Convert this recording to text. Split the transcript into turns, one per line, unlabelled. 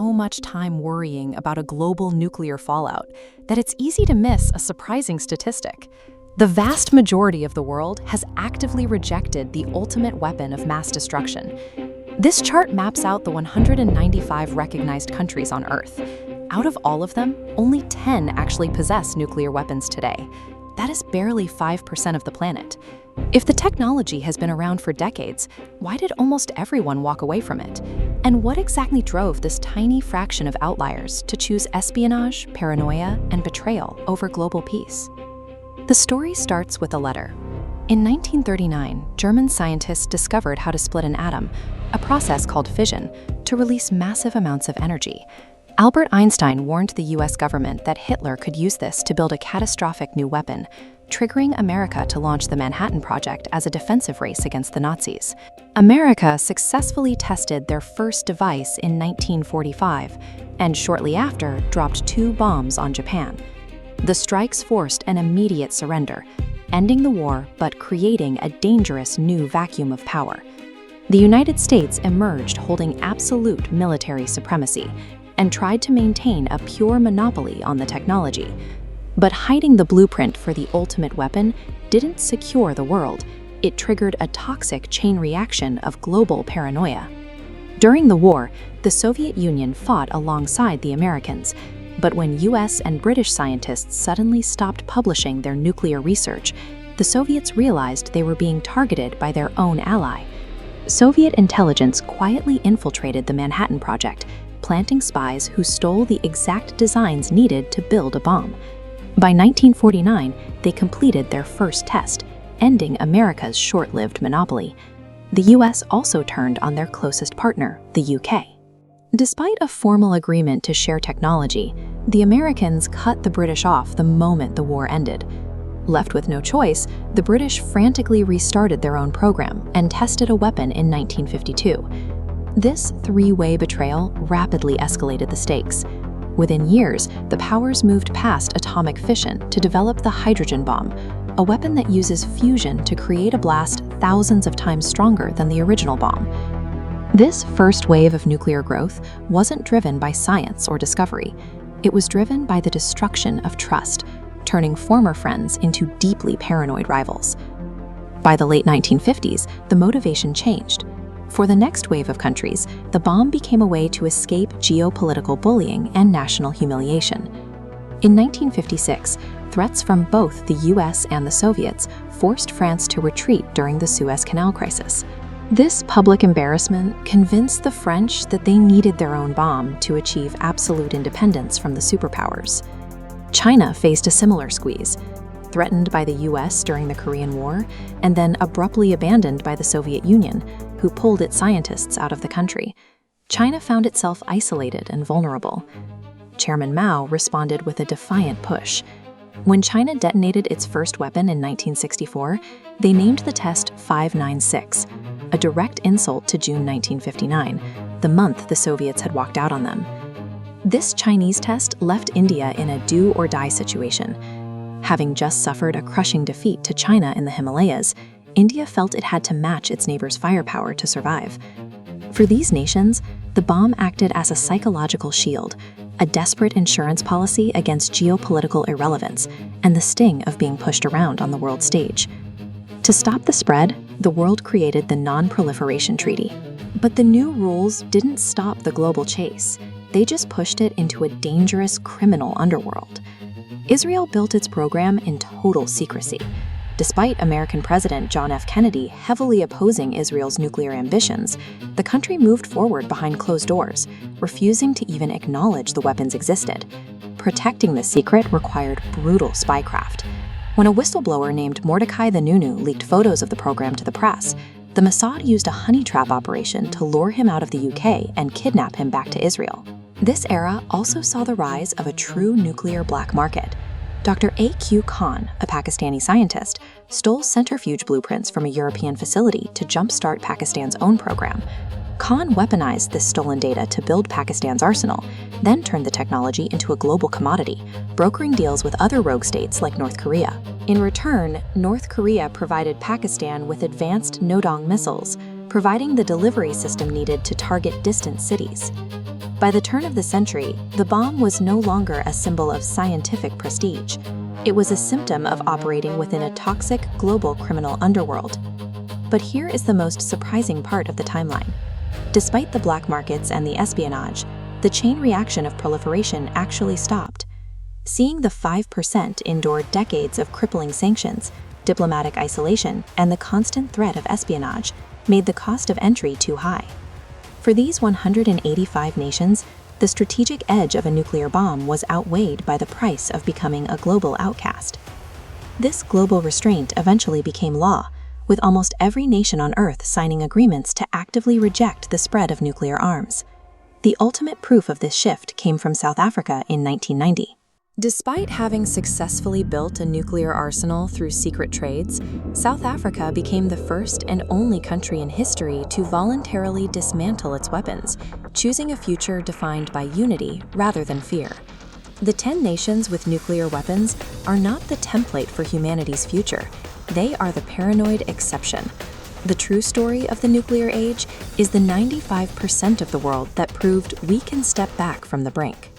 so much time worrying about a global nuclear fallout that it's easy to miss a surprising statistic. The vast majority of the world has actively rejected the ultimate weapon of mass destruction. This chart maps out the 195 recognized countries on Earth. Out of all of them, only 10 actually possess nuclear weapons today. That is barely 5% of the planet. If the technology has been around for decades, why did almost everyone walk away from it? And what exactly drove this tiny fraction of outliers to choose espionage, paranoia, and betrayal over global peace? The story starts with a letter. In 1939, German scientists discovered how to split an atom, a process called fission, to release massive amounts of energy. Albert Einstein warned the US government that Hitler could use this to build a catastrophic new weapon, triggering America to launch the Manhattan Project as a defensive race against the Nazis. America successfully tested their first device in 1945, and shortly after dropped 2 bombs on Japan. The strikes forced an immediate surrender, ending the war but creating a dangerous new vacuum of power. The United States emerged holding absolute military supremacy and tried to maintain a pure monopoly on the technology. But hiding the blueprint for the ultimate weapon didn't secure the world. It triggered a toxic chain reaction of global paranoia. During the war, the Soviet Union fought alongside the Americans. But when US and British scientists suddenly stopped publishing their nuclear research, the Soviets realized they were being targeted by their own ally. Soviet intelligence quietly infiltrated the Manhattan Project, planting spies who stole the exact designs needed to build a bomb. By 1949, they completed their first test, ending America's short-lived monopoly. The US also turned on their closest partner, the UK. Despite a formal agreement to share technology, the Americans cut the British off the moment the war ended. Left with no choice, the British frantically restarted their own program and tested a weapon in 1952. This 3-way betrayal rapidly escalated the stakes. Within years, the powers moved past atomic fission to develop the hydrogen bomb, a weapon that uses fusion to create a blast thousands of times stronger than the original bomb. This first wave of nuclear growth wasn't driven by science or discovery. It was driven by the destruction of trust, turning former friends into deeply paranoid rivals. By the late 1950s, the motivation changed. For the next wave of countries, the bomb became a way to escape geopolitical bullying and national humiliation. In 1956, threats from both the US and the Soviets forced France to retreat during the Suez Canal crisis. This public embarrassment convinced the French that they needed their own bomb to achieve absolute independence from the superpowers. China faced a similar squeeze, threatened by the US during the Korean War, and then abruptly abandoned by the Soviet Union, who pulled its scientists out of the country. China found itself isolated and vulnerable. Chairman Mao responded with a defiant push. When China detonated its first weapon in 1964, they named the test 596, a direct insult to June 1959, the month the Soviets had walked out on them. This Chinese test left India in a do-or-die situation. Having just suffered a crushing defeat to China in the Himalayas, India felt it had to match its neighbors' firepower to survive. For these nations, the bomb acted as a psychological shield, a desperate insurance policy against geopolitical irrelevance, and the sting of being pushed around on the world stage. To stop the spread, the world created the Non-Proliferation Treaty. But the new rules didn't stop the global chase. They just pushed it into a dangerous criminal underworld. Israel built its program in total secrecy. Despite American President John F. Kennedy heavily opposing Israel's nuclear ambitions, the country moved forward behind closed doors, refusing to even acknowledge the weapons existed. Protecting the secret required brutal spycraft. When a whistleblower named Mordecai the Nunu leaked photos of the program to the press, the Mossad used a honey trap operation to lure him out of the UK and kidnap him back to Israel. This era also saw the rise of a true nuclear black market. Dr. A.Q. Khan, a Pakistani scientist, stole centrifuge blueprints from a European facility to jumpstart Pakistan's own program. Khan weaponized this stolen data to build Pakistan's arsenal, then turned the technology into a global commodity, brokering deals with other rogue states like North Korea. In return, North Korea provided Pakistan with advanced Nodong missiles, providing the delivery system needed to target distant cities. By the turn of the century, the bomb was no longer a symbol of scientific prestige. It was a symptom of operating within a toxic global criminal underworld. But here is the most surprising part of the timeline. Despite the black markets and the espionage, the chain reaction of proliferation actually stopped. Seeing the 5% endure decades of crippling sanctions, diplomatic isolation, and the constant threat of espionage made the cost of entry too high. For these 185 nations, the strategic edge of a nuclear bomb was outweighed by the price of becoming a global outcast. This global restraint eventually became law, with almost every nation on Earth signing agreements to actively reject the spread of nuclear arms. The ultimate proof of this shift came from South Africa in 1990. Despite having successfully built a nuclear arsenal through secret trades, South Africa became the first and only country in history to voluntarily dismantle its weapons, choosing a future defined by unity rather than fear. The 10 nations with nuclear weapons are not the template for humanity's future. They are the paranoid exception. The true story of the nuclear age is the 95% of the world that proved we can step back from the brink.